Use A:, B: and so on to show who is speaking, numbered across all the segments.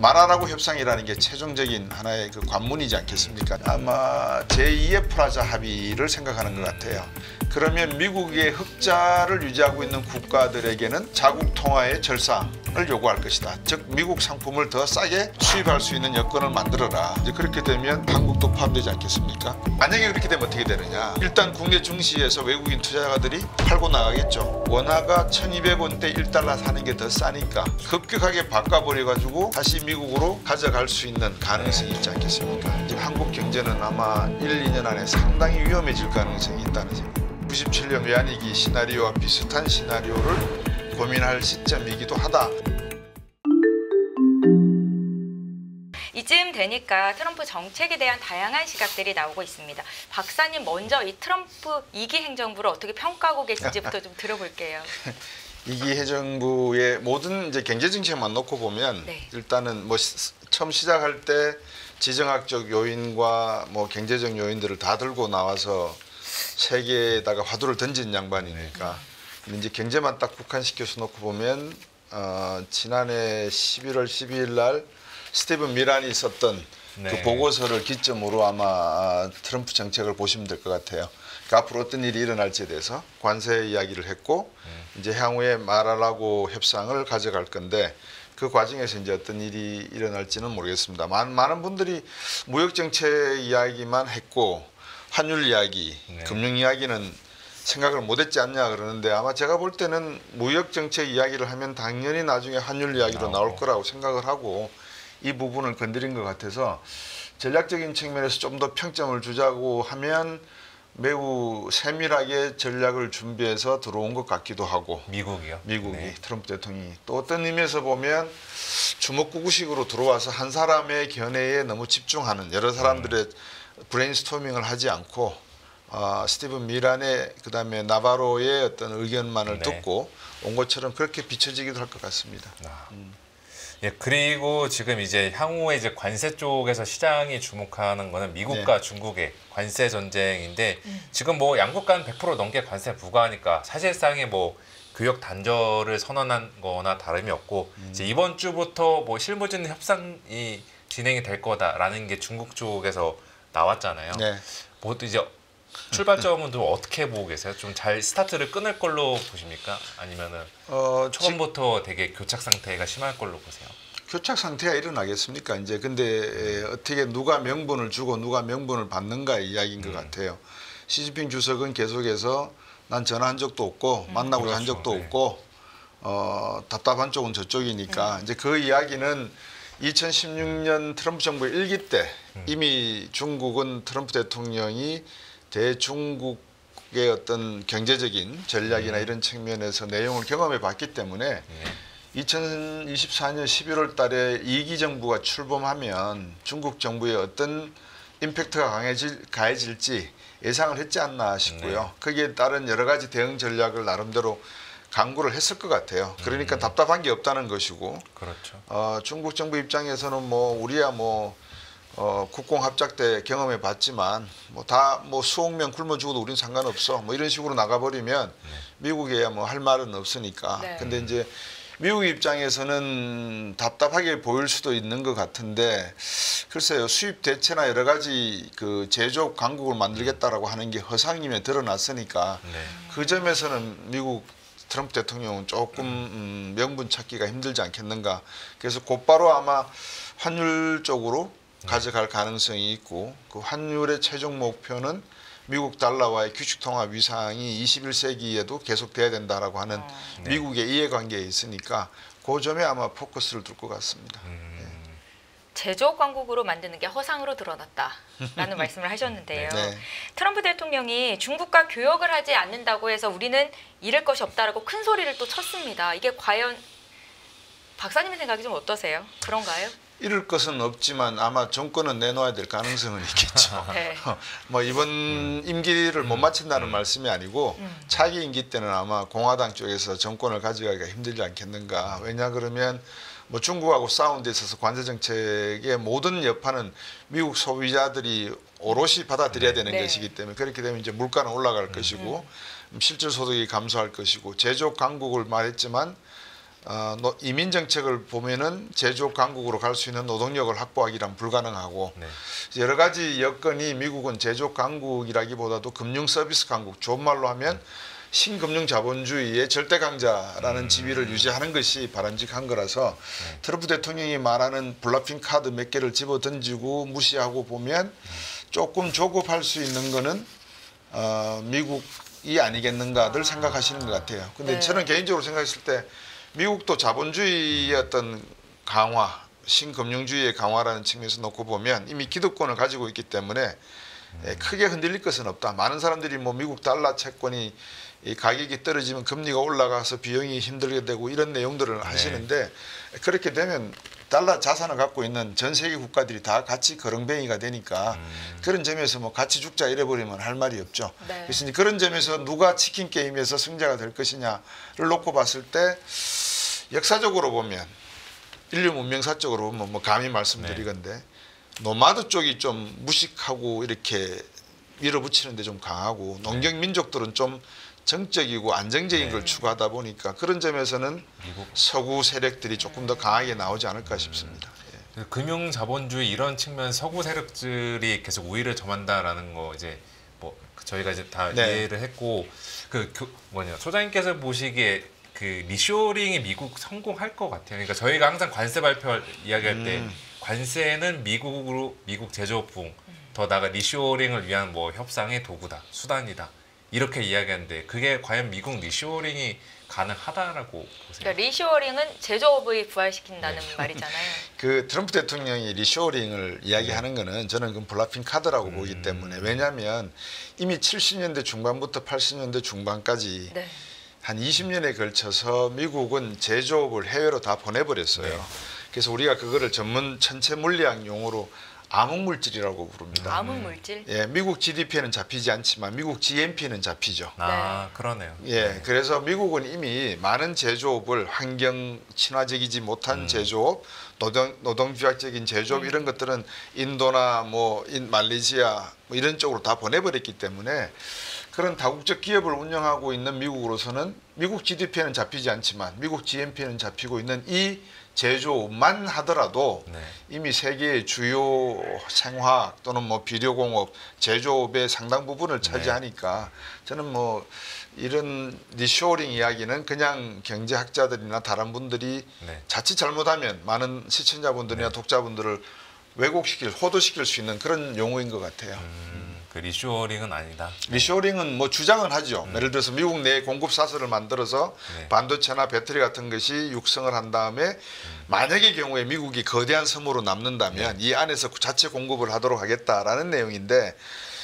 A: 마라라고 협상이라는 게 최종적인 하나의 그 관문이지 않겠습니까? 아마 제2의 프라자 합의를 생각하는 것 같아요. 그러면 미국의 흑자를 유지하고 있는 국가들에게는 자국 통화의 절상을 요구할 것이다. 즉 미국 상품을 더 싸게 수입할 수 있는 여건을 만들어라. 이제 그렇게 되면 한국도 포함되지 않겠습니까? 만약에 그렇게 되면 어떻게 되느냐? 일단 국내 증시에서 외국인 투자가들이 팔고 나가겠죠. 원화가 1,200원대 1달러 사는 게 더 싸니까 급격하게 바꿔버려가지고 다시 미국으로 가져갈 수 있는 가능성이 있지 않겠습니까? 이제 한국 경제는 아마 1, 2년 안에 상당히 위험해질 가능성이 있다는 생각. 97년 외환위기 시나리오와 비슷한 시나리오를 고민할 시점이기도 하다.
B: 이쯤 되니까 트럼프 정책에 대한 다양한 시각들이 나오고 있습니다. 박사님 먼저 이 트럼프 2기 행정부를 어떻게 평가하고 계신지부터 좀 들어볼게요.
A: 2기 행정부의 모든 이제 경제 정책만 놓고 보면
B: 네.
A: 일단은 뭐 처음 시작할 때 지정학적 요인과 뭐 경제적 요인들을 다 들고 나와서 세계에다가 화두를 던진 양반이니까 이제 경제만 딱 국한시켜서 놓고 보면 지난해 11월 12일 날 스티븐 미란이 썼던 그 보고서를 기점으로 아마 트럼프 정책을 보시면 될 것 같아요. 그러니까 앞으로 어떤 일이 일어날지에 대해서 관세 이야기를 했고 이제 향후에 마라라고 협상을 가져갈 건데 그 과정에서 이제 어떤 일이 일어날지는 모르겠습니다. 많은 분들이 무역 정책 이야기만 했고 환율 이야기, 금융 이야기는 생각을 못했지 않냐 그러는데 아마 제가 볼 때는 무역 정책 이야기를 하면 당연히 나중에 환율 이야기로 나올 거라고 생각을 하고 이 부분을 건드린 것 같아서 전략적인 측면에서 좀 더 평점을 주자고 하면 매우 세밀하게 전략을 준비해서 들어온 것 같기도 하고
C: 미국이요?
A: 미국이 트럼프 대통령이 또 어떤 의미에서 보면 주먹구구식으로 들어와서 한 사람의 견해에 너무 집중하는 여러 사람들의 브레인스토밍을 하지 않고 스티븐 미란의 그다음에 나바로의 어떤 의견만을 듣고 온 것처럼 그렇게 비춰지기도 할 것 같습니다.
C: 예, 그리고 지금 이제 향후에 이제 관세 쪽에서 시장이 주목하는 거는 미국과 중국의 관세 전쟁인데 지금 뭐 양국 간 100% 넘게 관세 부과하니까 사실상의 뭐 교역 단절을 선언한 거나 다름이 없고 이제 이번 주부터 뭐 실무진 협상이 진행이 될 거다라는 게 중국 쪽에서 나왔잖아요. 뭐 또 이제 출발점은 좀 어떻게 보고 계세요? 좀 잘 스타트를 끊을 걸로 보십니까? 아니면은 처음부터 되게 교착 상태가 심할 걸로 보세요?
A: 교착 상태가 일어나겠습니까? 이제 근데 어떻게 누가 명분을 주고 누가 명분을 받는가의 이야기인 것 같아요. 시진핑 주석은 계속해서 난 전화한 적도 없고 만나고자 한 적도 없고 답답한 쪽은 저쪽이니까 이제 그 이야기는 2016년 트럼프 정부 1기 때 이미 중국은 트럼프 대통령이 대중국의 어떤 경제적인 전략이나 이런 측면에서 내용을 경험해 봤기 때문에 2024년 11월 달에 2기 정부가 출범하면 중국 정부의 어떤 임팩트가 가해질지 예상을 했지 않나 싶고요. 거기에 따른 여러 가지 대응 전략을 나름대로 강구를 했을 것 같아요. 그러니까 답답한 게 없다는 것이고
C: 그렇죠.
A: 중국 정부 입장에서는 뭐 우리야 뭐 국공 합작 때 경험해 봤지만 뭐 다 뭐 수억 명 굶어 죽어도 우린 상관없어 뭐 이런 식으로 나가버리면 미국에야 뭐 할 말은 없으니까. 근데 이제 미국 입장에서는 답답하게 보일 수도 있는 것 같은데 글쎄요, 수입 대체나 여러 가지 그 제조업 강국을 만들겠다라고 하는 게 허상임에 드러났으니까 그 점에서는 미국 트럼프 대통령은 조금 명분 찾기가 힘들지 않겠는가. 그래서 곧바로 아마 환율 쪽으로 가져갈 가능성이 있고 그 환율의 최종 목표는 미국 달러와의 규칙통화 위상이 21세기에도 계속돼야 된다라고 하는 미국의 이해관계에 있으니까 그 점에 아마 포커스를 둘 것 같습니다.
B: 제조업 강국으로 만드는 게 허상으로 드러났다라는 말씀을 하셨는데요. 트럼프 대통령이 중국과 교역을 하지 않는다고 해서 우리는 잃을 것이 없다라고 큰 소리를 또 쳤습니다. 이게 과연 박사님의 생각이 좀 어떠세요? 그런가요?
A: 잃을 것은 없지만 아마 정권은 내놓아야 될 가능성은 있겠죠. 뭐 이번 임기를 못 마친다는 말씀이 아니고 차기 임기 때는 아마 공화당 쪽에서 정권을 가져가기가 힘들지 않겠는가. 왜냐 그러면 뭐 중국하고 싸운 데 있어서 관세 정책의 모든 여파는 미국 소비자들이 오롯이 받아들여야 되는 것이기 때문에 그렇게 되면 이제 물가는 올라갈 것이고 실질 소득이 감소할 것이고 제조업 강국을 말했지만 이민 정책을 보면은 제조업 강국으로 갈 수 있는 노동력을 확보하기란 불가능하고
C: 네.
A: 여러 가지 여건이 미국은 제조업 강국이라기보다도 금융 서비스 강국, 좋은 말로 하면 신금융 자본주의의 절대 강자라는 지위를 유지하는 것이 바람직한 거라서 트럼프 대통령이 말하는 블러핑 카드 몇 개를 집어 던지고 무시하고 보면 조금 조급할 수 있는 거는 미국이 아니겠는가들 생각하시는 것 같아요. 근데
B: 네.
A: 저는 개인적으로 생각했을 때 미국도 자본주의의 어떤 강화, 신금융주의의 강화라는 측면에서 놓고 보면 이미 기득권을 가지고 있기 때문에 크게 흔들릴 것은 없다. 많은 사람들이 뭐 미국 달러 채권이 이 가격이 떨어지면 금리가 올라가서 비용이 힘들게 되고 이런 내용들을 하시는데 그렇게 되면 달러 자산을 갖고 있는 전 세계 국가들이 다 같이 거렁뱅이가 되니까 그런 점에서 뭐 같이 죽자 이래버리면 할 말이 없죠.
B: 네.
A: 그래서 이제 그런 점에서 누가 치킨 게임에서 승자가 될 것이냐를 놓고 봤을 때 역사적으로 보면 인류 문명사적으로 보면 뭐 감히 말씀드리건데 노마드 쪽이 좀 무식하고 이렇게 밀어붙이는 데 좀 강하고 농경 민족들은 좀 정적이고 안정적인 걸 추구하다 보니까 그런 점에서는
C: 미국
A: 서구 세력들이 조금 더 강하게 나오지 않을까 싶습니다. 예.
C: 금융 자본주의 이런 측면 서구 세력들이 계속 우위를 점한다라는 거 이제 뭐 저희가 이제 다
A: 네.
C: 이해를 했고 소장님께서 보시기에 그 리쇼링이 미국 성공할 것 같아요. 그러니까 저희가 항상 관세 발표 이야기할 때 관세는 미국 제조업부 더 나아가 리쇼링을 위한 뭐 협상의 도구다, 수단이다 이렇게 이야기하는데 그게 과연 미국 리쇼링이 가능하다라고 보세요?
B: 그러니까 리쇼어링은 제조업을 부활시킨다는 말이잖아요.
A: 그 트럼프 대통령이 리쇼어링을 이야기하는 거는 저는 그 블러핑 카드라고 보기 때문에 왜냐하면 이미 70년대 중반부터 80년대 중반까지
B: 네.
A: 한 20년에 걸쳐서 미국은 제조업을 해외로 다 보내버렸어요. 그래서 우리가 그거를 전문 천체 물리학 용어로 암흑물질이라고 부릅니다.
B: 암흑물질.
A: 예, 미국 GDP에는 잡히지 않지만 미국 GNP는 잡히죠.
C: 아 그러네요.
A: 예, 그래서 미국은 이미 많은 제조업을 환경 친화적이지 못한 제조업, 노동 규약적인 제조업 이런 것들은 인도나 뭐 말레이시아 뭐 이런 쪽으로 다 보내버렸기 때문에 그런 다국적 기업을 운영하고 있는 미국으로서는 미국 GDP에는 잡히지 않지만 미국 GNP에는 잡히고 있는 이 제조업만 하더라도 이미 세계의 주요 생화학 또는 뭐 비료공업, 제조업의 상당 부분을 차지하니까 저는 뭐 이런 리쇼어링 이야기는 그냥 경제학자들이나 다른 분들이 자칫 잘못하면 많은 시청자분들이나 독자분들을 왜곡시킬, 호도시킬 수 있는 그런 용어인 것 같아요.
C: 그 리쇼어링은 아니다.
A: 리쇼어링은 뭐 주장은 하죠. 예를 들어서 미국 내에 공급 사슬을 만들어서 반도체나 배터리 같은 것이 육성을 한 다음에 만약의 경우에 미국이 거대한 섬으로 남는다면 이 안에서 자체 공급을 하도록 하겠다라는 내용인데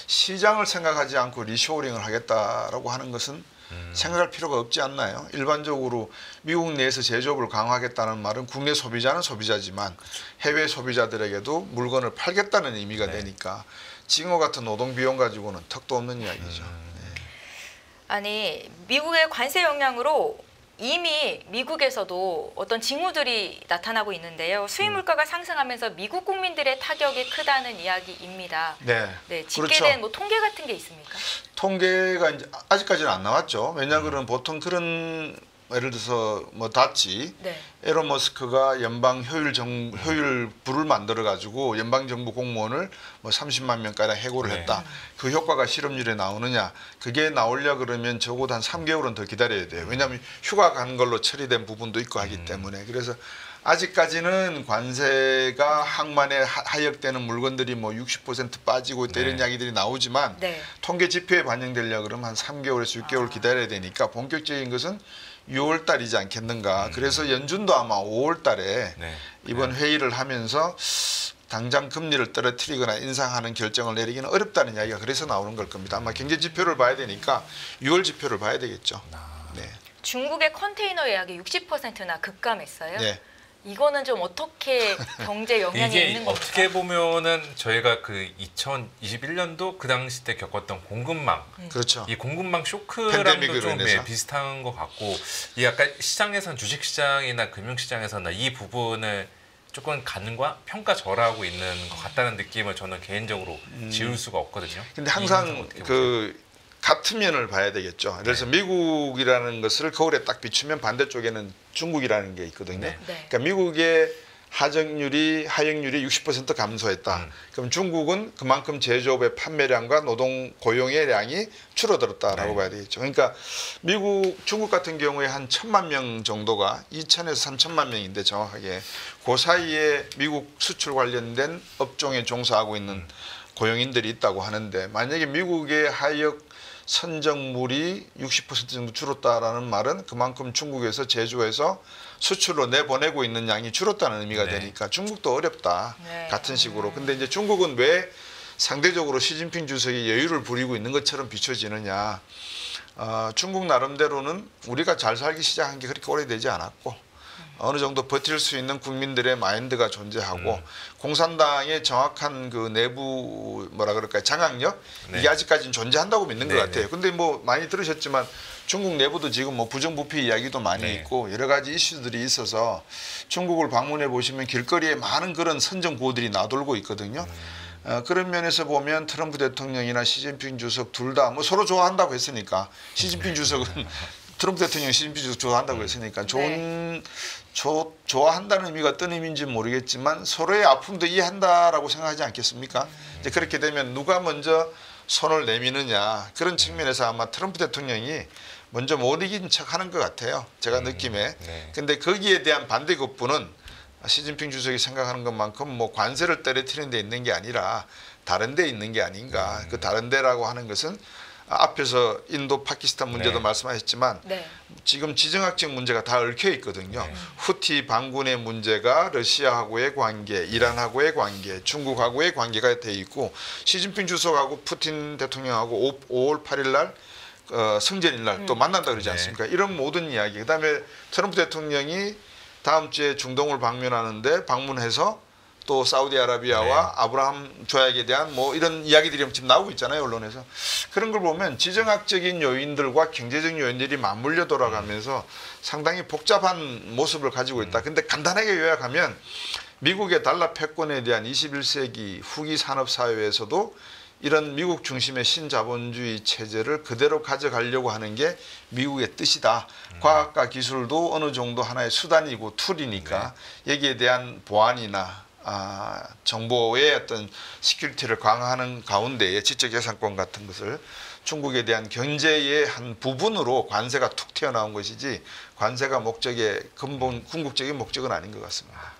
A: 시장을 생각하지 않고 리쇼어링을 하겠다라고 하는 것은 생각할 필요가 없지 않나요? 일반적으로 미국 내에서 제조업을 강화하겠다는 말은 국내 소비자는 소비자지만 해외 소비자들에게도 물건을 팔겠다는 의미가 되니까 징어 같은 노동 비용 가지고는 턱도 없는 이야기죠.
B: 아니 미국의 관세 영향으로 이미 미국에서도 어떤 징후들이 나타나고 있는데요. 수입 물가가 상승하면서 미국 국민들의 타격이 크다는 이야기입니다.
A: 네,
B: 집계된
A: 그렇죠.
B: 뭐 통계 같은 게 있습니까?
A: 통계가 이제 아직까지는 안 나왔죠. 왜냐하면 보통 그런 예를 들어서 뭐 다치 에론 머스크가 연방 효율부를 만들어 가지고 연방 정부 공무원을 뭐 30만 명가량 해고를 했다. 그 효과가 실업률에 나오느냐? 그게 나오려 그러면 적어도 한 3개월은 더 기다려야 돼요. 왜냐하면 휴가 간 걸로 처리된 부분도 있고 하기 때문에. 그래서 아직까지는 관세가 항만에 하역되는 물건들이 뭐 60% 빠지고 있다 이런 이야기들이 나오지만 통계 지표에 반영되려 그러면 한 3개월에서 6개월 기다려야 되니까 본격적인 것은 6월 달이지 않겠는가. 그래서 연준도 아마 5월 달에 이번 회의를 하면서 당장 금리를 떨어뜨리거나 인상하는 결정을 내리기는 어렵다는 이야기가 그래서 나오는 걸 겁니다. 아마 경제 지표를 봐야 되니까 6월 지표를 봐야 되겠죠.
B: 중국의 컨테이너 예약이 60%나 급감했어요. 이거는 좀 어떻게 경제 영향이
C: 이게
B: 있는 겁니까?
C: 어떻게 보면은 저희가 그 2021년도 그 당시 때 겪었던 공급망,
A: 그렇죠.
C: 이 공급망 쇼크랑도 좀 비슷한 것 같고, 이 약간 시장에선 주식시장이나 금융시장에서나 이 부분을 조금 간과 평가절하고 있는 것 같다는 느낌을 저는 개인적으로 지울 수가 없거든요.
A: 근데 항상 그 같은 면을 봐야 되겠죠. 그래서 미국이라는 것을 거울에 딱 비추면 반대쪽에는 중국이라는 게 있거든요.
C: 네.
A: 그러니까 미국의 하역률이 60% 감소했다. 그럼 중국은 그만큼 제조업의 판매량과 노동 고용의 량이 줄어들었다라고 봐야 되겠죠. 그러니까 중국 같은 경우에 한 1,000만 명 정도가 2,000에서 3,000만 명인데 정확하게 그 사이에 미국 수출 관련된 업종에 종사하고 있는 고용인들이 있다고 하는데 만약에 미국의 하역 선적물이 60% 정도 줄었다라는 말은 그만큼 중국에서 제조해서 수출로 내보내고 있는 양이 줄었다는 의미가 되니까 중국도 어렵다. 같은 식으로. 근데 이제 중국은 왜 상대적으로 시진핑 주석이 여유를 부리고 있는 것처럼 비춰지느냐. 중국 나름대로는 우리가 잘 살기 시작한 게 그렇게 오래되지 않았고 어느 정도 버틸 수 있는 국민들의 마인드가 존재하고 공산당의 정확한 그 내부 뭐라 그럴까요 장악력 이게 아직까지는 존재한다고 믿는 것 같아요. 근데 뭐 많이 들으셨지만 중국 내부도 지금 뭐 부정부패 이야기도 많이 있고 여러 가지 이슈들이 있어서 중국을 방문해 보시면 길거리에 많은 그런 선전구호들이 나돌고 있거든요. 그런 면에서 보면 트럼프 대통령이나 시진핑 주석 둘 다 뭐 서로 좋아한다고 했으니까 시진핑 주석은 트럼프 대통령이 시진핑 주석 좋아한다고 했으니까 좋아한다는 의미가 어떤 의미인지 모르겠지만 서로의 아픔도 이해한다라고 생각하지 않겠습니까? 이제 그렇게 되면 누가 먼저 손을 내미느냐 그런 측면에서 아마 트럼프 대통령이 먼저 못 이긴 척하는 것 같아요. 제가 느낌에. 근데 거기에 대한 반대급부는 시진핑 주석이 생각하는 것만큼 뭐 관세를 떨어뜨리는 데 있는 게 아니라 다른 데 있는 게 아닌가. 그 다른 데라고 하는 것은 앞에서 인도 파키스탄 문제도 말씀하셨지만 지금 지정학적 문제가 다 얽혀 있거든요. 후티 반군의 문제가 러시아하고의 관계, 이란하고의 관계, 중국하고의 관계가 돼 있고 시진핑 주석하고 푸틴 대통령하고 5월 8일 날 성전일 날 또 만난다 그러지 않습니까? 이런 모든 이야기. 그다음에 트럼프 대통령이 다음 주에 중동을 방문해서 또 사우디아라비아와 아브라함 조약에 대한 뭐 이런 이야기들이 지금 나오고 있잖아요, 언론에서. 그런 걸 보면 지정학적인 요인들과 경제적 요인들이 맞물려 돌아가면서 상당히 복잡한 모습을 가지고 있다. 근데 간단하게 요약하면 미국의 달러 패권에 대한 21세기 후기 산업 사회에서도 이런 미국 중심의 신자본주의 체제를 그대로 가져가려고 하는 게 미국의 뜻이다. 과학과 기술도 어느 정도 하나의 수단이고 툴이니까 여기에 대한 보안이나 정보의 어떤 시큐리티를 강화하는 가운데에 지적재산권 같은 것을 중국에 대한 경제의 한 부분으로 관세가 툭 튀어나온 것이지 관세가 목적의 근본 궁극적인 목적은 아닌 것 같습니다.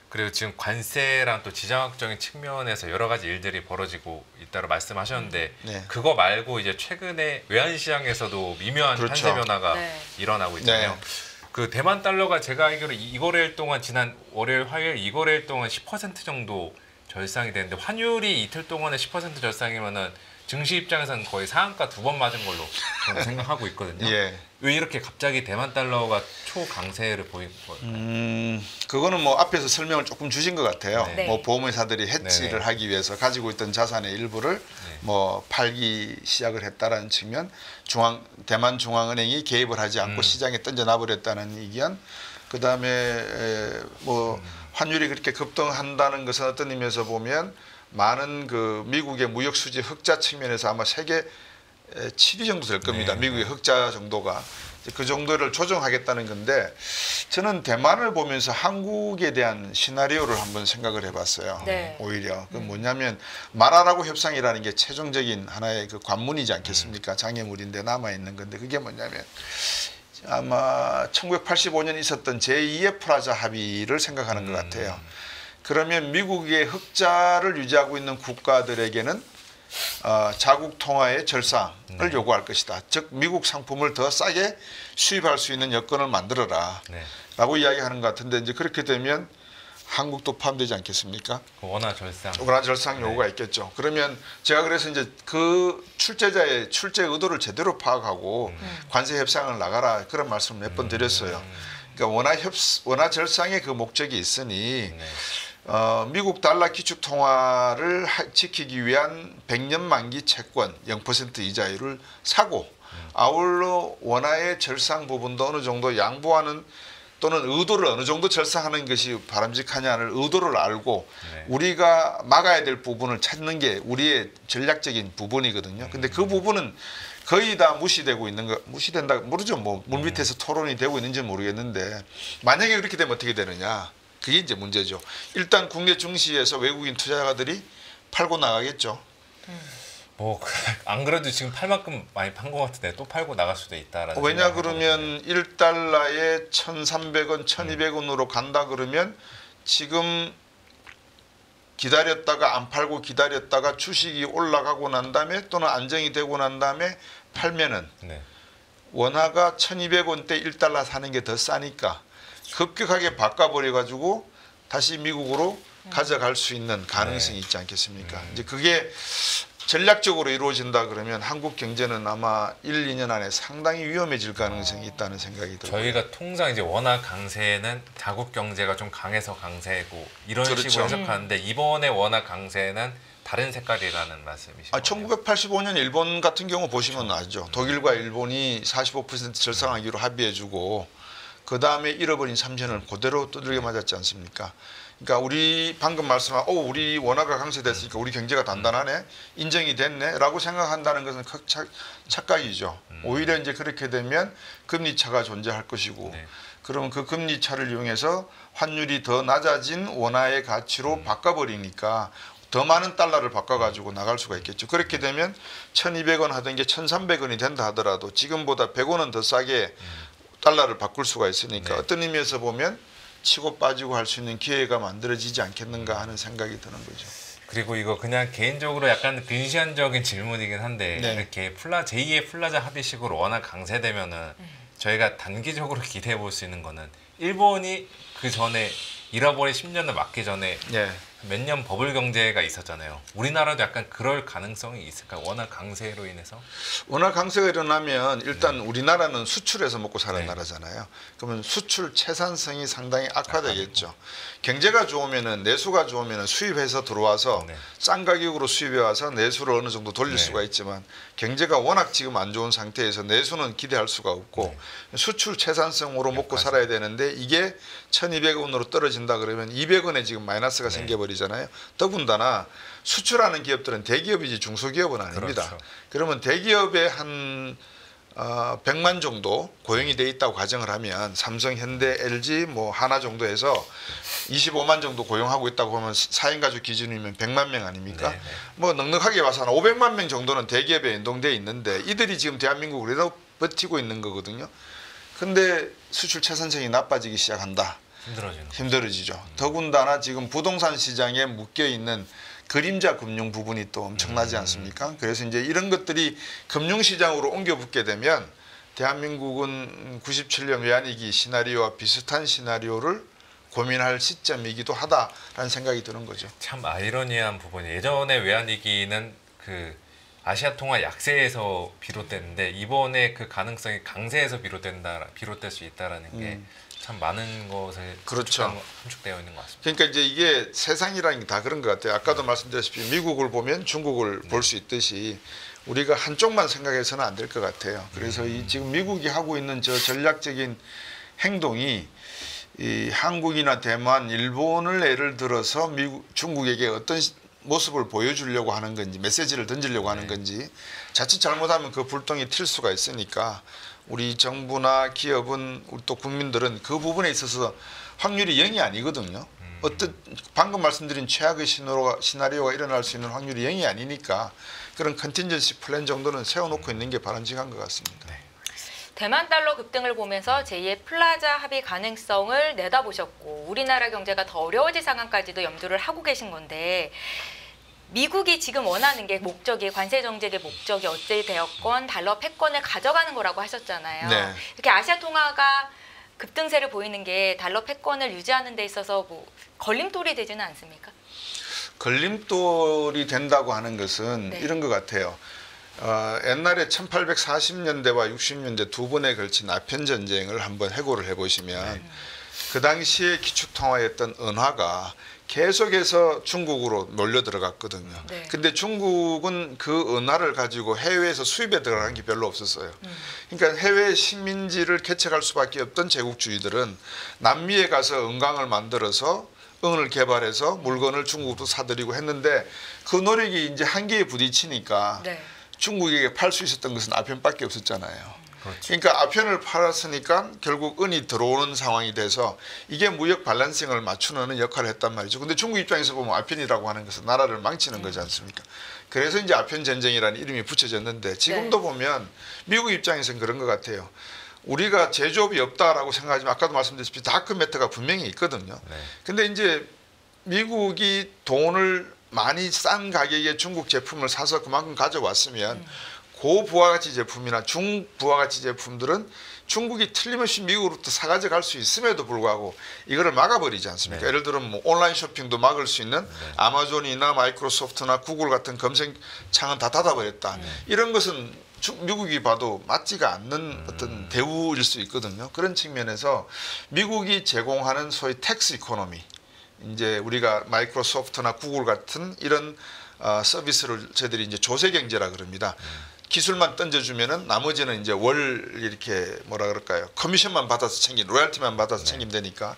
C: 그리고 지금 관세랑 또 지정학적인 측면에서 여러 가지 일들이 벌어지고 있다고 말씀하셨는데 그거 말고 이제 최근에 외환시장에서도 미묘한 판세 변화가 일어나고 있잖아요. 그 대만 달러가 제가 알기로 이거래일 동안 지난 월요일, 화요일 이거래일 동안 10% 정도 절상이 됐는데 환율이 이틀 동안에 10% 절상이면은 증시 입장에서는 거의 상한가 2번 맞은 걸로 저는 생각하고 있거든요. 왜 이렇게 갑자기 대만 달러가 초강세를 보인 거예요?
A: 그거는 뭐 앞에서 설명을 조금 주신 것 같아요. 뭐 보험회사들이 해치를 하기 위해서 가지고 있던 자산의 일부를 뭐 팔기 시작을 했다라는 측면, 대만 중앙은행이 개입을 하지 않고 시장에 던져놔버렸다는 의견, 그 다음에 뭐 환율이 그렇게 급등한다는 것은 어떤 의미에서 보면 많은 그 미국의 무역 수지 흑자 측면에서 아마 세계 7위 정도 될 겁니다. 미국의 흑자 정도가 그 정도를 조정하겠다는 건데 저는 대만을 보면서 한국에 대한 시나리오를 한번 생각을 해봤어요. 오히려 그 뭐냐면 마라라고 협상이라는 게 최종적인 하나의 그 관문이지 않겠습니까? 장애물인데 남아 있는 건데 그게 뭐냐면 아마 1985년 있었던 제2의 프라자 합의를 생각하는 것 같아요. 그러면 미국의 흑자를 유지하고 있는 국가들에게는 자국 통화의 절상을 요구할 것이다. 즉 미국 상품을 더 싸게 수입할 수 있는 여건을 만들어라 라고 이야기하는 것 같은데 이제 그렇게 되면 한국도 포함되지 않겠습니까?
C: 원화 절상.
A: 원화 절상 요구가 있겠죠. 그러면 제가 그래서 이제 그 출제자의 출제 의도를 제대로 파악하고 관세 협상을 나가라 그런 말씀을 몇 번 드렸어요. 그러니까 원화 절상의 그 목적이 있으니 미국 달러 기축 통화를 지키기 위한 100년 만기 채권 0% 이자율을 사고 아울러 원화의 절상 부분도 어느 정도 양보하는 또는 의도를 어느 정도 절상하는 것이 바람직하냐를 의도를 알고 우리가 막아야 될 부분을 찾는 게 우리의 전략적인 부분이거든요. 근데 그 부분은 거의 다 무시되고 있는 거 무시된다 모르죠. 뭐 물밑에서 토론이 되고 있는지 모르겠는데 만약에 그렇게 되면 어떻게 되느냐. 그게 이제 문제죠. 일단 국내 증시에서 외국인 투자가들이 팔고 나가겠죠.
C: 뭐 안 그래도 지금 팔 만큼 많이 판 것 같은데 또 팔고 나갈 수도 있다라는.
A: 왜냐 그러면 1달러에 1,300원, 1,200원으로 간다 그러면 지금 기다렸다가 안 팔고 기다렸다가 주식이 올라가고 난 다음에 또는 안정이 되고 난 다음에 팔면은
C: 네.
A: 원화가 1,200원대 1달러 사는 게 더 싸니까 급격하게 바꿔버려 가지고 다시 미국으로 가져갈 수 있는 가능성이 있지 않겠습니까? 이제 그게 전략적으로 이루어진다 그러면 한국 경제는 아마 1, 2년 안에 상당히 위험해질 가능성이 있다는 생각이 들어요.
C: 저희가 통상 이제 원화 강세는 자국 경제가 좀 강해서 강세고 이런
A: 그렇죠.
C: 식으로 해석하는데 이번에 원화 강세는 다른 색깔이라는 말씀이시죠?
A: 1985년 일본 같은 경우 보시면 알죠. 독일과 일본이 45% 절상하기로 합의해주고 그 다음에 잃어버린 3년을 그대로 두들겨 맞았지 않습니까? 그러니까 우리 방금 말씀한 우리 원화가 강세됐으니까 우리 경제가 단단하네, 인정이 됐네라고 생각한다는 것은 큰 착각이죠. 오히려 이제 그렇게 되면 금리 차가 존재할 것이고
C: 네.
A: 그러면 그 금리 차를 이용해서 환율이 더 낮아진 원화의 가치로 바꿔버리니까 더 많은 달러를 바꿔가지고 나갈 수가 있겠죠. 그렇게 되면 1,200원 하던 게 1,300원이 된다 하더라도 지금보다 100원은 더 싸게 달러를 바꿀 수가 있으니까
C: 네.
A: 어떤 의미에서 보면 치고 빠지고 할 수 있는 기회가 만들어지지 않겠는가 하는 생각이 드는 거죠.
C: 그리고 이거 그냥 개인적으로 약간 근시안적인 질문이긴 한데
A: 네.
C: 이렇게 제2의 플라자 합의식으로 워낙 강세되면은 저희가 단기적으로 기대해 볼 수 있는 거는 일본이 그 전에 잃어버린 10년을 막기 전에
A: 네.
C: 몇 년 버블 경제가 있었잖아요. 우리나라도 약간 그럴 가능성이 있을까요? 워낙 강세로 인해서?
A: 워낙 강세가 일어나면 일단 우리나라는 수출해서 먹고 사는 나라잖아요. 그러면 수출 채산성이 상당히 악화되겠죠. 경제가 좋으면은 내수가 좋으면은 수입해서 들어와서 싼 가격으로 수입해 와서 내수를 어느 정도 돌릴 수가 있지만 경제가 워낙 지금 안 좋은 상태에서 내수는 기대할 수가 없고 수출 채산성으로 먹고 살아야 되는데 이게 1,200원으로 떨어진다 그러면 200원에 지금 마이너스가 생겨버리잖아요. 더군다나 수출하는 기업들은 대기업이지 중소기업은 아닙니다.
C: 그렇죠.
A: 그러면 대기업의 한 100만 정도 고용이 돼 있다고 가정을 하면 삼성, 현대, LG, 뭐 하나 정도 해서 25만 정도 고용하고 있다고 하면 4인 가족 기준이면 100만 명 아닙니까?
C: 네네.
A: 뭐 넉넉하게 봐서 한 500만 명 정도는 대기업에 연동돼 있는데 이들이 지금 대한민국을 그래도 버티고 있는 거거든요. 근데 수출 채산성이 나빠지기 시작한다. 힘들어지죠. 더군다나 지금 부동산 시장에 묶여 있는 그림자 금융 부분이 또 엄청나지 않습니까? 그래서 이제 이런 것들이 금융 시장으로 옮겨 붙게 되면 대한민국은 97년 외환위기 시나리오와 비슷한 시나리오를 고민할 시점이기도 하다라는 생각이 드는 거죠.
C: 참 아이러니한 부분이 예전에 외환위기는 그 아시아 통화 약세에서 비롯됐는데 이번에 그 가능성이 강세에서 비롯될 수 있다라는 게 참 많은 것에
A: 그렇죠.
C: 함축되어 있는 것 같습니다.
A: 그러니까 이제 이게 세상이라는 게 다 그런 것 같아요. 아까도 말씀드렸다시피 미국을 보면 중국을 볼 수 있듯이 우리가 한쪽만 생각해서는 안 될 것 같아요. 그래서 이 지금 미국이 하고 있는 저 전략적인 행동이 이 한국이나 대만, 일본을 예를 들어서 중국에게 어떤 모습을 보여주려고 하는 건지 메시지를 던지려고 하는 건지 자칫 잘못하면 그 불똥이 튈 수가 있으니까 우리 정부나 기업은 우리 또 국민들은 그 부분에 있어서 확률이 0이 아니거든요. 어떤 방금 말씀드린 최악의 시나리오가 일어날 수 있는 확률이 0이 아니니까 그런 컨틴전시 플랜 정도는 세워놓고 있는 게 바람직한 것 같습니다.
B: 대만 달러 급등을 보면서 제2의 플라자 합의 가능성을 내다보셨고 우리나라 경제가 더 어려워질 상황까지도 염두를 하고 계신 건데 미국이 지금 원하는 게 목적이 관세 정책의 목적이 어찌 되었건 달러 패권을 가져가는 거라고 하셨잖아요.
A: 네.
B: 이렇게 아시아 통화가 급등세를 보이는 게 달러 패권을 유지하는 데 있어서 뭐 걸림돌이 되지는 않습니까?
A: 걸림돌이 된다고 하는 것은 이런 것 같아요. 옛날에 1840년대와 60년대 두 번에 걸친 아편 전쟁을 한번 해고를 해보시면 그 당시에 기축통화였던 은화가 계속해서 중국으로 몰려 들어갔거든요. 근데 중국은 그 은화를 가지고 해외에서 수입에 들어가는 게 별로 없었어요. 그러니까 해외 식민지를 개척할 수밖에 없던 제국주의들은 남미에 가서 은광을 만들어서 은을 개발해서 물건을 중국도 사들이고 했는데 그 노력이 이제 한계에 부딪히니까 중국에게 팔 수 있었던 것은 아편밖에 없었잖아요.
C: 그렇죠.
A: 그러니까 아편을 팔았으니까 결국 은이 들어오는 상황이 돼서 이게 무역 밸런싱을 맞추는 역할을 했단 말이죠. 근데 중국 입장에서 보면 아편이라고 하는 것은 나라를 망치는 거지 않습니까? 그래서 이제 아편 전쟁이라는 이름이 붙여졌는데 지금도
B: 네.
A: 보면 미국 입장에서는 그런 것 같아요. 우리가 제조업이 없다라고 생각하지만 아까도 말씀드렸듯이 다크매터가 분명히 있거든요.
C: 네.
A: 근데 이제 미국이 돈을 많이 싼 가격에 중국 제품을 사서 그만큼 가져왔으면 고부가가치 제품이나 중부가가치 제품들은 중국이 틀림없이 미국으로부터 사가져 갈 수 있음에도 불구하고 이거를 막아버리지 않습니까?
C: 네.
A: 예를 들면 뭐 온라인 쇼핑도 막을 수 있는 아마존이나 마이크로소프트나 구글 같은 검색창은 다 닫아버렸다. 이런 것은 미국이 봐도 맞지가 않는 어떤 대우일 수 있거든요. 그런 측면에서 미국이 제공하는 소위 텍스 이코노미, 이제 우리가 마이크로소프트나 구글 같은 이런 서비스를 저희들이 이제 조세 경제라 그럽니다. 기술만 던져주면은 나머지는 이제 월 이렇게 뭐라 그럴까요? 커미션만 받아서 로열티만 받아서 챙기면 되니까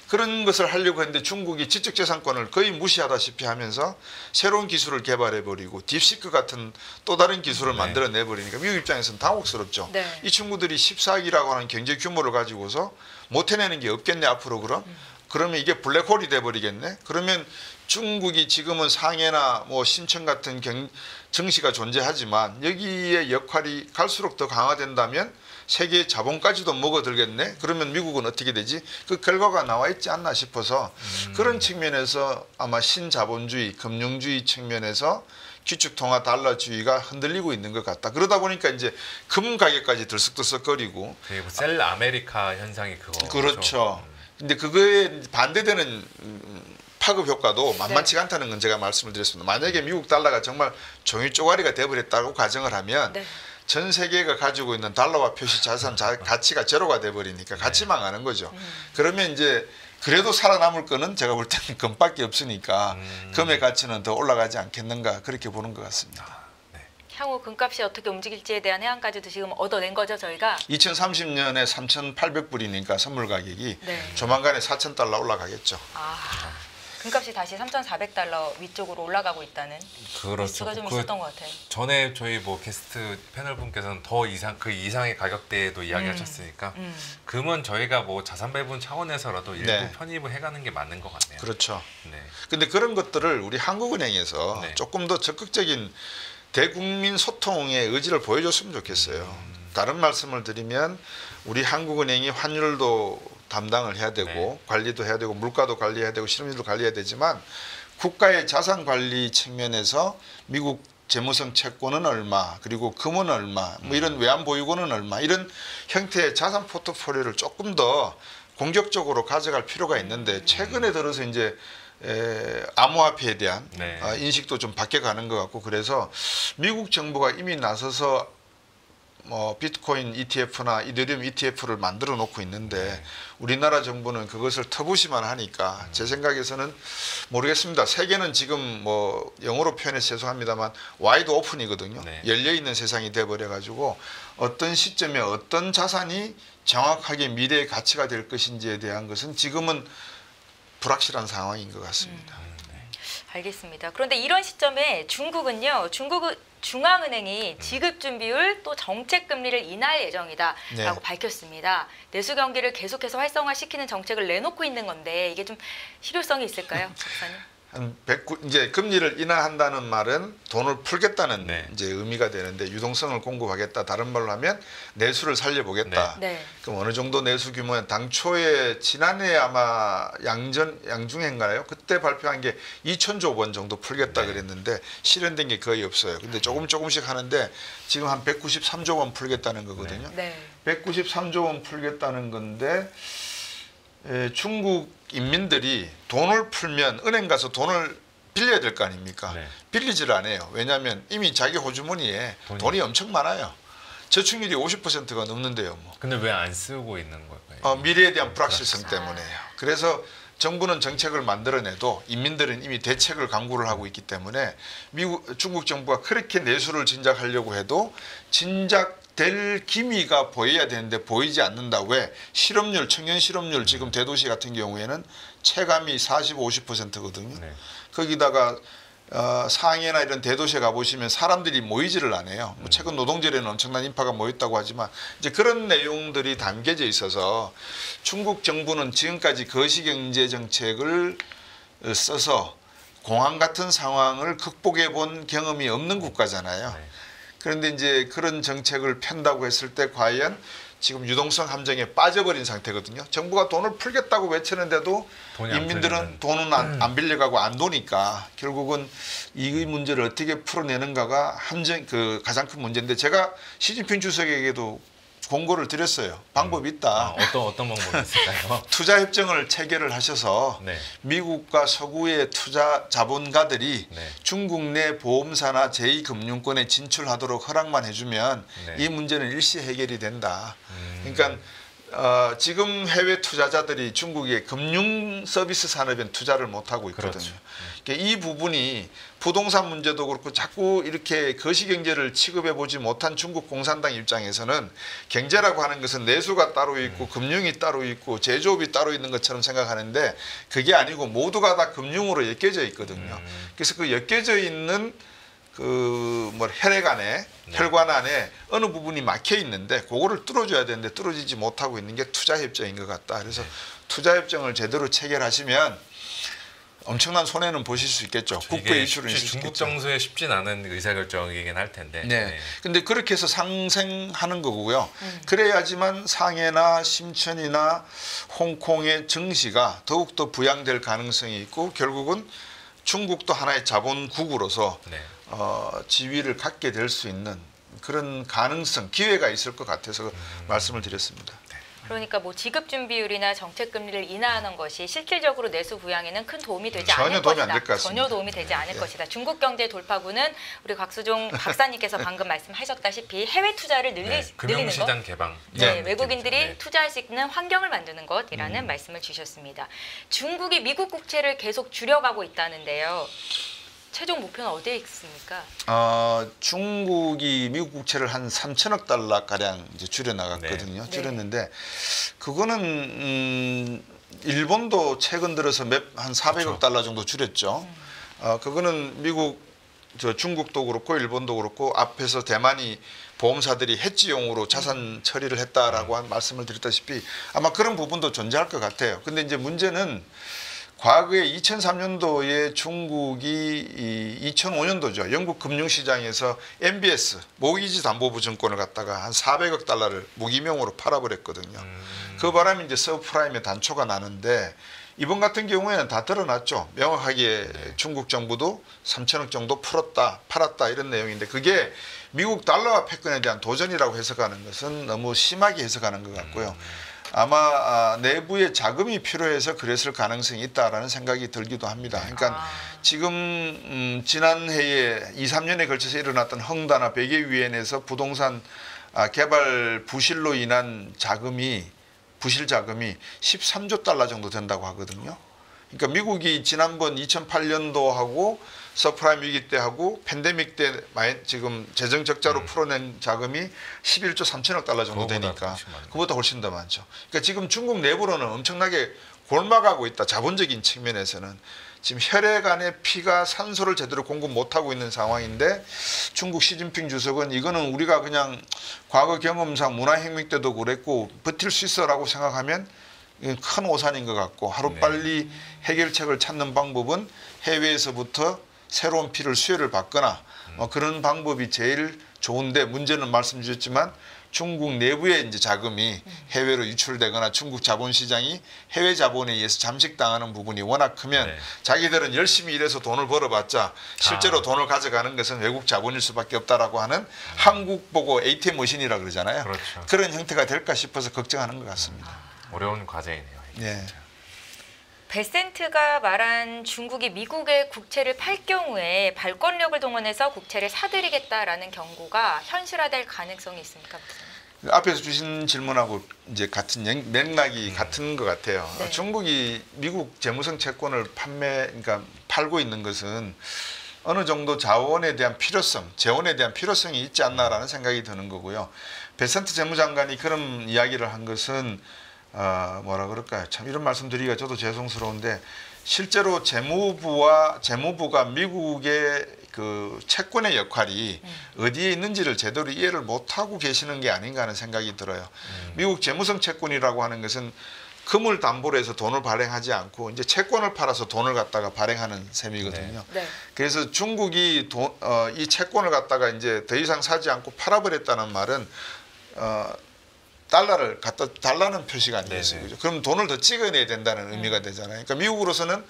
A: 그런 것을 하려고 했는데 중국이 지적재산권을 거의 무시하다시피 하면서 새로운 기술을 개발해버리고 딥시크 같은 또 다른 기술을 만들어내버리니까 미국 입장에서는 당혹스럽죠.
B: 네.
A: 이 친구들이 14억이라고 하는 경제 규모를 가지고서 못 해내는 게 없겠네 앞으로 그럼? 그러면 이게 블랙홀이 돼버리겠네? 그러면 중국이 지금은 상해나 뭐 신천 같은 정시가 존재하지만 여기에 역할이 갈수록 더 강화된다면 세계 자본까지도 먹어들겠네? 그러면 미국은 어떻게 되지? 그 결과가 나와 있지 않나 싶어서 그런 측면에서 아마 신자본주의, 금융주의 측면에서 기축통화 달러주의가 흔들리고 있는 것 같다. 그러다 보니까 이제 금 가격까지 들썩들썩거리고
C: 그리고 셀 아메리카 현상이 그거.
A: 그렇죠. 근데 그거에 반대되는 파급 효과도 만만치가 않다는 건 제가 말씀을 드렸습니다. 만약에 미국 달러가 정말 종이 쪼가리가 돼버렸다고 가정을 하면
B: 네.
A: 전 세계가 가지고 있는 달러화 표시 자산 가치가 제로가 돼버리니까 같이 망하는 거죠. 그러면 이제 그래도 살아남을 거는 제가 볼 때는 금밖에 없으니까 금의 가치는 더 올라가지 않겠는가 그렇게 보는 것 같습니다.
B: 향후 금값이 어떻게 움직일지에 대한 해안까지도 지금 얻어낸 거죠 저희가.
A: 2030년에 3,800불이니까 선물 가격이
B: 네.
A: 조만간에 4,000달러 올라가겠죠.
B: 금값이 다시 3,400달러 위쪽으로 올라가고 있다는
C: 그렇죠.
B: 뉴스가 좀 있었던 것 같아요.
C: 전에 저희 뭐 게스트 패널 분께서는 더 이상 그 이상의 가격대에도 이야기하셨으니까 금은 저희가 뭐 자산 배분 차원에서라도 일부
A: 네.
C: 편입을 해가는 게 맞는 것 같네요.
A: 그렇죠.
C: 네.
A: 근데 그런 것들을 우리 한국은행에서
C: 네.
A: 조금 더 적극적인 대국민 소통의 의지를 보여줬으면 좋겠어요. 다른 말씀을 드리면 우리 한국은행이 환율도 담당을 해야 되고
C: 네.
A: 관리도 해야 되고 물가도 관리해야 되고 실업률도 관리해야 되지만 국가의 자산 관리 측면에서 미국 재무성 채권은 얼마 그리고 금은 얼마 뭐 이런 외환 보유고는 얼마 이런 형태의 자산 포트폴리오를 조금 더 공격적으로 가져갈 필요가 있는데 최근에 들어서 이제 암호화폐에 대한
C: 네.
A: 인식도 좀 바뀌어가는 것 같고 그래서 미국 정부가 이미 나서서 뭐 비트코인 ETF나 이더리움 ETF를 만들어 놓고 있는데 우리나라 정부는 그것을 터부시만 하니까 제 생각에서는 모르겠습니다. 세계는 지금 뭐 영어로 표현해서 죄송합니다만 와이드 오픈이거든요.
C: 네.
A: 열려 있는 세상이 돼버려 가지고 어떤 시점에 어떤 자산이 정확하게 미래의 가치가 될 것인지에 대한 것은 지금은 불확실한 상황인 것 같습니다.
B: 알겠습니다. 그런데 이런 시점에 중국은요. 중앙은행이 지급 준비율 또 정책 금리를 인하할 예정이다라고
A: 네.
B: 밝혔습니다. 내수 경기를 계속해서 활성화시키는 정책을 내놓고 있는 건데 이게 좀 실효성이 있을까요, 박사님?
A: 한 109, 이제 금리를 인하한다는 말은 돈을 풀겠다는
C: 네.
A: 이제 의미가 되는데 유동성을 공급하겠다. 다른 말로 하면 내수를 살려보겠다.
B: 네.
A: 그럼 어느 정도 내수 규모는 당초에 지난해 아마 양중인가요? 그때 발표한 게 2,000조 원 정도 풀겠다 그랬는데 실현된 게 거의 없어요. 근데 조금씩 하는데 지금 한 193조 원 풀겠다는 거거든요.
B: 네.
A: 193조 원 풀겠다는 건데 중국 인민들이 돈을 풀면 은행 가서 돈을 빌려야 될 거 아닙니까?
C: 네.
A: 빌리지를 않아요. 왜냐하면 이미 자기 호주머니에 돈이 엄청 많아요. 저축률이 50%가 넘는데요. 뭐.
C: 근데 왜 안 쓰고 있는 걸까요?
A: 미래에 대한 불확실성 때문에요. 그래서 정부는 정책을 만들어내도 인민들은 이미 대책을 강구를 하고 있기 때문에 중국 정부가 그렇게 내수를 진작하려고 해도 진작될 기미가 보여야 되는데 보이지 않는다. 왜? 실업률, 청년 실업률 지금 대도시 같은 경우에는 체감이 40, 50%거든요.
C: 네.
A: 거기다가 상해나 이런 대도시에 가보시면 사람들이 모이지를 않아요. 뭐 최근 노동절에는 엄청난 인파가 모였다고 하지만 이제 그런 내용들이 담겨져 있어서 중국 정부는 지금까지 거시경제 정책을 써서 공황 같은 상황을 극복해 본 경험이 없는 국가잖아요. 그런데 이제 그런 정책을 편다고 했을 때 과연 지금 유동성 함정에 빠져버린 상태거든요. 정부가 돈을 풀겠다고 외치는데도 인민들은 돈은 안 빌려가고 안 도니까 결국은 이 문제를 어떻게 풀어내는가가 가장 큰 문제인데 제가 시진핑 주석에게도 공고를 드렸어요. 방법이 있다.
C: 어떤 방법이 있을까요?
A: 투자 협정을 체결을 하셔서
C: 네.
A: 미국과 서구의 투자 자본가들이
C: 네.
A: 중국 내 보험사나 제2금융권에 진출하도록 허락만 해주면
C: 네.
A: 이 문제는 일시 해결이 된다. 그러니까 지금 해외 투자자들이 중국의 금융 서비스 산업엔 투자를 못하고 있거든요.
C: 그렇죠.
A: 그러니까 이 부분이 부동산 문제도 그렇고 자꾸 이렇게 거시경제를 취급해 보지 못한 중국 공산당 입장에서는 경제라고 하는 것은 내수가 따로 있고 금융이 따로 있고 제조업이 따로 있는 것처럼 생각하는데 그게 아니고 모두가 다 금융으로 엮여져 있거든요. 그래서 그 엮여져 있는 혈관 안에 어느 부분이 막혀 있는데 그거를 뚫어줘야 되는데 뚫어지지 못하고 있는 게 투자협정인 것 같다. 그래서 투자협정을 제대로 체결하시면 엄청난 손해는 보실 수 있겠죠. 국부의 이슈는 있을 수
C: 중국
A: 있겠죠.
C: 정서에 쉽진 않은 의사결정이긴 할 텐데.
A: 네. 근데 그렇게 해서 상생하는 거고요. 그래야지만 상해나 심천이나 홍콩의 증시가 더욱더 부양될 가능성이 있고 결국은 중국도 하나의 자본국으로서
C: 네.
A: 지위를 갖게 될 수 있는 그런 가능성, 기회가 있을 것 같아서 말씀을 드렸습니다.
B: 그러니까 뭐 지급 준비율이나 정책 금리를 인하하는 것이 실질적으로 내수 부양에는 큰 도움이 되지
A: 전혀
B: 않을
A: 도움이 안
B: 것이다.
A: 될 것 같습니다.
B: 전혀 도움이 되지 않을 것이다. 중국 경제 돌파구는 우리 곽수종 박사님께서 방금 말씀하셨다시피 해외 투자를 늘리는 것,
C: 금융시장 개방.
B: 네, 외국인들이
C: 네.
B: 투자할 수 있는 환경을 만드는 것이라는 말씀을 주셨습니다. 중국이 미국 국채를 계속 줄여가고 있다는데요. 최종 목표는 어디에 있습니까?
A: 중국이 미국 국채를 한 3천억 달러 가량 이제 줄여 나갔거든요.
B: 네.
A: 줄였는데 그거는 일본도 최근 들어서 한 400억
C: 그렇죠.
A: 달러 정도 줄였죠. 그거는 중국도 그렇고 일본도 그렇고 앞에서 대만이 보험사들이 해지용으로 자산 처리를 했다라고 한 말씀을 드렸다시피 아마 그런 부분도 존재할 것 같아요. 근데 이제 문제는 과거에 2003년도에 중국이 2005년도죠. 영국 금융시장에서 MBS 모기지 담보부증권을 갖다가 한 400억 달러를 무기명으로 팔아버렸거든요. 그 바람에 이제 서브프라임의 단초가 나는데 이번 같은 경우에는 다 드러났죠. 명확하게 중국 정부도 3천억 정도 팔았다 이런 내용인데 그게 미국 달러화 패권에 대한 도전이라고 해석하는 것은 너무 심하게 해석하는 것 같고요. 아마 내부의 자금이 필요해서 그랬을 가능성이 있다라는 생각이 들기도 합니다. 그러니까 지금 지난해에 2, 3년에 걸쳐서 일어났던 헝다나 베개위원회에서 부동산 개발 부실로 인한 부실 자금이 13조 달러 정도 된다고 하거든요. 그러니까 미국이 지난번 2008년도하고 서프라임 위기 때 하고 팬데믹 때 지금 재정 적자로 풀어낸 자금이 11조 3천억 달러 정도 되니까 그보다 훨씬 더 많죠. 그러니까 지금 중국 내부로는 엄청나게 골마가고 있다. 자본적인 측면에서는 지금 혈액안에 피가 산소를 제대로 공급 못하고 있는 상황인데 중국 시진핑 주석은 이거는 우리가 그냥 과거 경험상 문화혁명 때도 그랬고 버틸 수 있어라고 생각하면 큰 오산인 것 같고 하루빨리 해결책을 찾는 방법은 해외에서부터 새로운 피를 수혜를 받거나 그런 방법이 제일 좋은데 문제는 말씀 주셨지만 중국 내부의 이제 자금이 해외로 유출되거나 중국 자본시장이 해외 자본에 의해서 잠식당하는 부분이 워낙 크면 자기들은 열심히 일해서 돈을 벌어봤자 실제로 돈을 가져가는 것은 외국 자본일 수밖에 없다라고 하는 한국 보고 ATM 머신이라 그러잖아요.
C: 그렇죠.
A: 그런 형태가 될까 싶어서 걱정하는 것 같습니다.
C: 어려운 과제이네요.
A: 네.
B: 베센트가 말한 중국이 미국의 국채를 팔 경우에 발권력을 동원해서 국채를 사들이겠다라는 경고가 현실화될 가능성이 있습니까?
A: 앞에서 주신 질문하고 이제 같은 맥락이 같은 것 같아요.
B: 네.
A: 중국이 미국 재무성 채권을 그러니까 팔고 있는 것은 어느 정도 자원에 대한 필요성, 재원에 대한 필요성이 있지 않나라는 생각이 드는 거고요. 베센트 재무장관이 그런 이야기를 한 것은 뭐라 그럴까요? 참 이런 말씀 드리기가 저도 죄송스러운데 실제로 재무부가 미국의 그 채권의 역할이 어디에 있는지를 제대로 이해를 못하고 계시는 게 아닌가 하는 생각이 들어요. 미국 재무성 채권이라고 하는 것은 금을 담보로 해서 돈을 발행하지 않고 이제 채권을 팔아서 돈을 갖다가 발행하는 셈이거든요.
B: 네.
A: 그래서 중국이 이 채권을 갖다가 이제 더 이상 사지 않고 팔아버렸다는 말은 달러를 갖다 달라는 표시가 아니겠어요. 그죠? 그럼 돈을 더 찍어내야 된다는 의미가 되잖아요. 그러니까 미국으로서는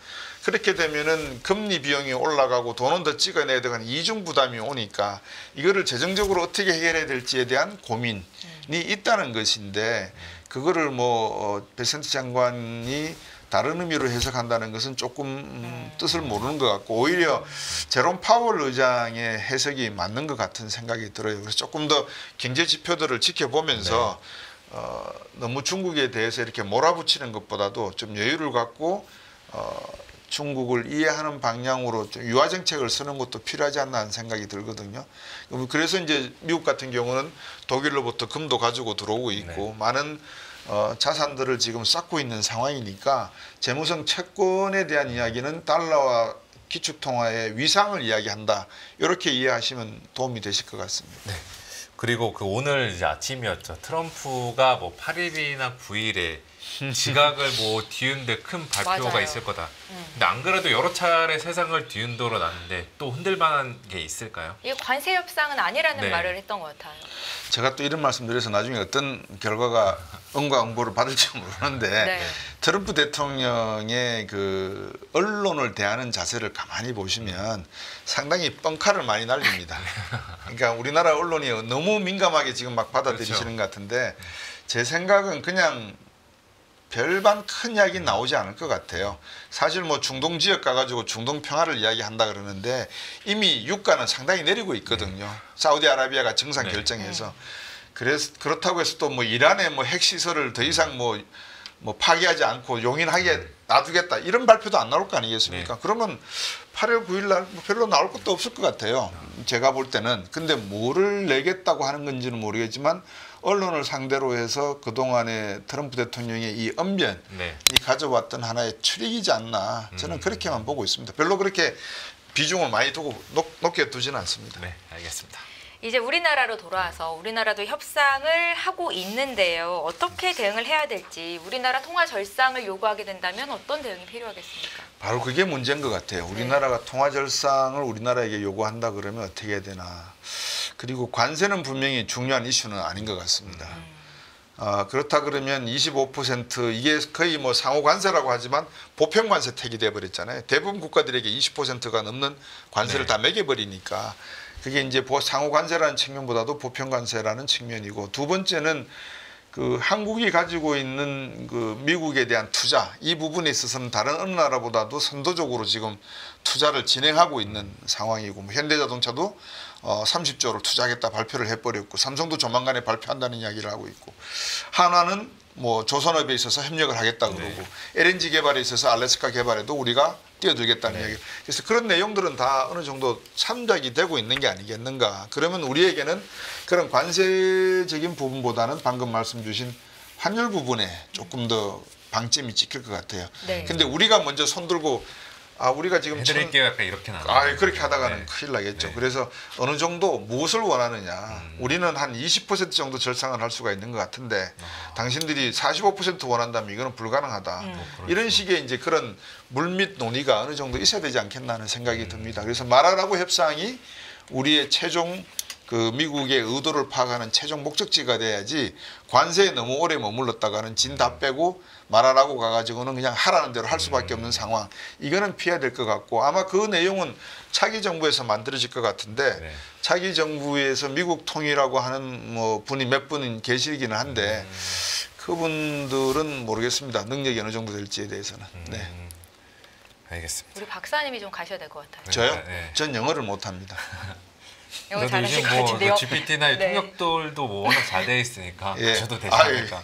A: 그렇게 되면은 금리 비용이 올라가고 돈은 더 찍어내야 되는 이중 부담이 오니까 이거를 재정적으로 어떻게 해결해야 될지에 대한 고민이 있다는 것인데 그거를 뭐 베센트 장관이 다른 의미로 해석한다는 것은 조금 뜻을 모르는 것 같고 오히려 제롬 파월 의장의 해석이 맞는 것 같은 생각이 들어요. 그래서 조금 더 경제 지표들을 지켜보면서 너무 중국에 대해서 이렇게 몰아붙이는 것보다도 좀 여유를 갖고 중국을 이해하는 방향으로 좀 유화 정책을 쓰는 것도 필요하지 않나 하는 생각이 들거든요. 그래서 이제 미국 같은 경우는 독일로부터 금도 가지고 들어오고 있고 많은 자산들을 지금 쌓고 있는 상황이니까 재무성 채권에 대한 이야기는 달러와 기축통화의 위상을 이야기한다. 이렇게 이해하시면 도움이 되실 것 같습니다.
C: 네. 그리고 그 오늘 이제 아침이었죠. 트럼프가 뭐 8일이나 9일에 지각을 뭐 뒤흔들 큰 발표가
B: 맞아요.
C: 있을 거다. 근데 안 그래도 여러 차례 세상을 뒤흔들어 놨는데 또 흔들만한 게 있을까요?
B: 이게 관세 협상은 아니라는
C: 네.
B: 말을 했던 것 같아요.
A: 제가 또 이런 말씀 드려서 나중에 어떤 결과가 응과 응보를 받을지 모르는데
B: 네.
A: 트럼프 대통령의 그 언론을 대하는 자세를 가만히 보시면 상당히 뻥카를 많이 날립니다. 그러니까 우리나라 언론이 너무 민감하게 지금 막 받아들이시는 것 같은데 제 생각은 그냥 별반 큰 이야기 나오지 않을 것 같아요. 사실 뭐 중동 지역 가가지고 중동 평화를 이야기한다 그러는데 이미 유가는 상당히 내리고 있거든요. 사우디아라비아가 정상 결정해서 그렇다고 해서 또 뭐 이란의 뭐 핵시설을 더 이상 뭐 파기하지 않고 용인하게 놔두겠다 이런 발표도 안 나올 거 아니겠습니까? 그러면 8월 9일 날 뭐 별로 나올 것도 없을 것 같아요. 제가 볼 때는. 근데 뭐를 내겠다고 하는 건지는 모르겠지만 언론을 상대로 해서 그동안에 트럼프 대통령의 이 언변이 가져왔던 하나의 출입이지 않나 저는 그렇게만 보고 있습니다. 별로 그렇게 비중을 많이 두고 높게 두지는 않습니다.
C: 네, 알겠습니다.
B: 이제 우리나라로 돌아와서 우리나라도 협상을 하고 있는데요. 어떻게 대응을 해야 될지 우리나라 통화 절상을 요구하게 된다면 어떤 대응이 필요하겠습니까?
A: 바로 그게 문제인 것 같아요. 우리나라가 통화 절상을 우리나라에게 요구한다 그러면 어떻게 해야 되나. 그리고 관세는 분명히 중요한 이슈는 아닌 것 같습니다. 그렇다 그러면 25% 이게 거의 뭐 상호 관세라고 하지만 보편 관세 택이 돼버렸잖아요. 대부분 국가들에게 20%가 넘는 관세를 다 매겨버리니까 그게 이제 상호 관세라는 측면보다도 보편 관세라는 측면이고 두 번째는 그 한국이 가지고 있는 그 미국에 대한 투자 이 부분에 있어서는 다른 어느 나라보다도 선도적으로 지금 투자를 진행하고 있는 상황이고 뭐 현대자동차도 30조를 투자하겠다 발표를 해버렸고 삼성도 조만간에 발표한다는 이야기를 하고 있고 한화는 뭐 조선업에 있어서 협력을 하겠다 그러고 LNG 개발에 있어서 알래스카 개발에도 우리가 뛰어들겠다는 이야기. 그래서 그런 내용들은 다 어느 정도 참작이 되고 있는 게 아니겠는가. 그러면 우리에게는 그런 관세적인 부분보다는 방금 말씀 주신 환율 부분에 조금 더 방점이 찍힐 것 같아요. 근데 우리가 먼저 손들고 우리가 지금
C: 해드릴게요 약간 이렇게 나눠.
A: 그렇게 하다가는 큰일 나겠죠. 그래서 어느 정도 무엇을 원하느냐. 우리는 한 20% 정도 절상을 할 수가 있는 것 같은데 당신들이 45% 원한다면 이거는 불가능하다. 이런 식의 이제 그런 물밑 논의가 어느 정도 있어야 되지 않겠나 하는 생각이 듭니다. 그래서 말하라고 협상이 우리의 최종 그 미국의 의도를 파악하는 최종 목적지가 돼야지 관세에 너무 오래 머물렀다가는 진 다 빼고 말하라고 가가지고는 그냥 하라는 대로 할 수밖에 없는 상황. 이거는 피해야 될 것 같고 아마 그 내용은 차기 정부에서 만들어질 것 같은데 차기 정부에서 미국 통일이라고 하는 뭐 분이 몇 분 계시기는 한데 그분들은 모르겠습니다. 능력이 어느 정도 될지에 대해서는.
C: 알겠습니다.
B: 우리 박사님이 좀 가셔야 될 것 같아요.
A: 저요? 전 영어를 못합니다.
B: 영어
C: 그래도
B: 잘하실
C: 요즘
B: 것
C: 뭐
B: 같은데요.
C: GPT나 통역들도 뭐 워낙 잘 돼 있으니까 저도 되지 않을까.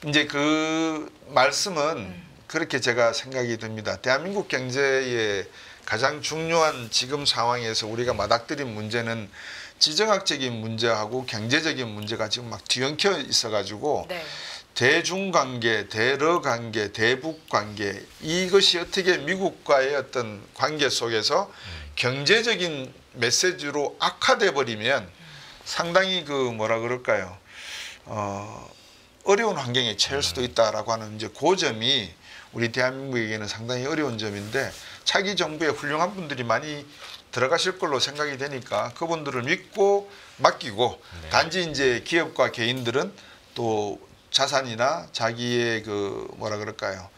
A: 이제 그 말씀은 그렇게 제가 생각이 듭니다. 대한민국 경제의 가장 중요한 지금 상황에서 우리가 맞닥뜨린 문제는 지정학적인 문제하고 경제적인 문제가 지금 막 뒤엉켜 있어가지고 대중관계, 대러관계, 대북관계 이것이 어떻게 미국과의 어떤 관계 속에서 경제적인 메시지로 악화돼 버리면 상당히 그 뭐라 그럴까요? 어려운 환경에 처할 수도 있다라고 하는 이제 그 점이 우리 대한민국에게는 상당히 어려운 점인데 차기 정부에 훌륭한 분들이 많이 들어가실 걸로 생각이 되니까 그분들을 믿고 맡기고 단지 이제 기업과 개인들은 또 자산이나 자기의 그 뭐라 그럴까요?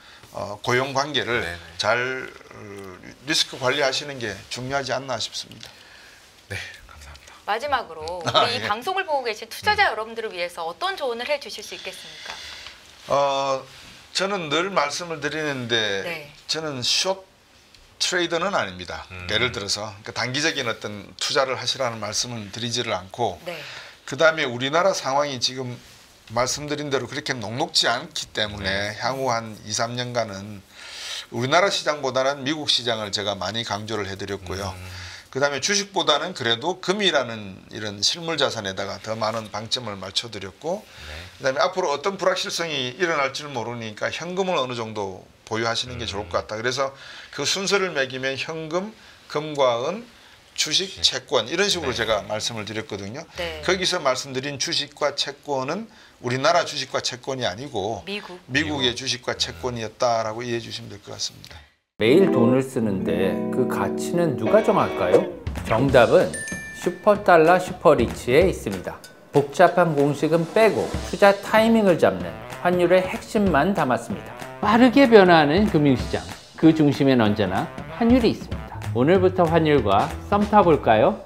A: 고용 관계를 잘 리스크 관리하시는 게 중요하지 않나 싶습니다.
C: 네, 감사합니다.
B: 마지막으로 우리 이 방송을 보고 계신 투자자 여러분들을 위해서 어떤 조언을 해주실 수 있겠습니까?
A: 저는 늘 말씀을 드리는데
B: 네.
A: 저는 숏 트레이더는 아닙니다. 예를 들어서 그러니까 단기적인 어떤 투자를 하시라는 말씀을 드리지를 않고
B: 네.
A: 그다음에 우리나라 상황이 지금 말씀드린 대로 그렇게 녹록지 않기 때문에 향후 한 2, 3년간은 우리나라 시장보다는 미국 시장을 제가 많이 강조를 해드렸고요. 그다음에 주식보다는 그래도 금이라는 이런 실물 자산에다가 더 많은 방점을 맞춰드렸고 그다음에 앞으로 어떤 불확실성이 일어날 줄 모르니까 현금을 어느 정도 보유하시는 게 좋을 것 같다. 그래서 그 순서를 매기면 현금, 금과 은, 주식, 채권 이런 식으로 제가 말씀을 드렸거든요.
B: 네.
A: 거기서 말씀드린 주식과 채권은 우리나라 주식과 채권이 아니고 미국의 주식과 채권이었다라고 이해해 주시면 될 것 같습니다.
D: 매일 돈을 쓰는데 그 가치는 누가 정할까요? 정답은 슈퍼달러 슈퍼리치에 있습니다. 복잡한 공식은 빼고 투자 타이밍을 잡는 환율의 핵심만 담았습니다. 빠르게 변화하는 금융시장, 그 중심엔 언제나 환율이 있습니다. 오늘부터 환율과 썸 타볼까요?